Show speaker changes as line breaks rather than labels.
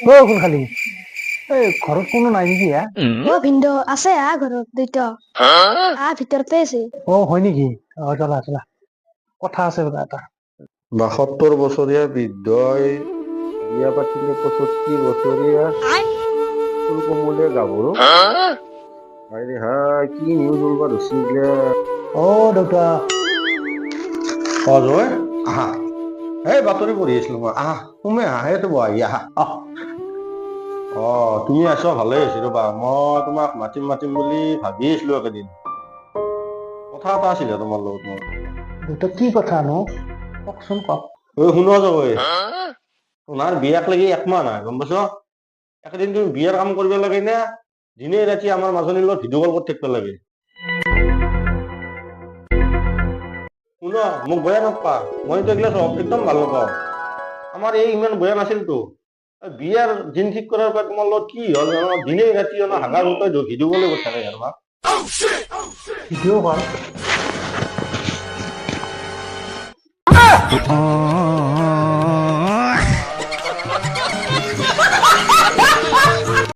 কোন খালি এই ঘৰত কোনো নাই নেকি
ভিন্দ আছে ঘৰত দুইটা ভিতৰতে আছে।
হয় নেকি চলা চলা কথা আছে বোলে এটা
৭২ বছৰীয়া বৃদ্ধই বিয়া পাতিলে ৬৫ বছৰীয়া ফুলকমলীয়া গাভৰু হাই হাই কি নিউজ ওলবা ধৰিছে
দেউতা
অজয় আহা এই বাতৰি পঢ়ি আছিলো মই আহা তুমি আহা এইটো বহি আহা তুমি আছ ভালেই হৈছে ৰবা মই তোমাক মাতিম বুলি ভাবি আছিলো একেদিন কথা এটা আছিলে তোমাৰ লগত মোৰ
দেউতা কি কথা নো কওকচোন কওক
শুনা যাব তোমাৰ বিয়াক লাগি একমাহ নাই গম পাইছ একেদিন তুমি বিয়াৰ কাম কৰিব লাগে নে দিনে ৰাতি আমাৰ মাজনীৰ লগত ভিডিঅ' কল কৰি থাকিব লাগে শুন মোক বেয়া নাপা মইতো এইগিলা চব একদম ভাল নাপাওঁ আমাৰ এই ইমান বেয়া নাছিলতো বিয়াৰ দিন ঠিক কৰাৰ পৰা তোমাৰ লগত কি হ'ল দিনে ৰাতি হাগাৰ উঠাই ভিডিঅ' কলে কৰি থাকে তোমাক
ভিডিঅ' কল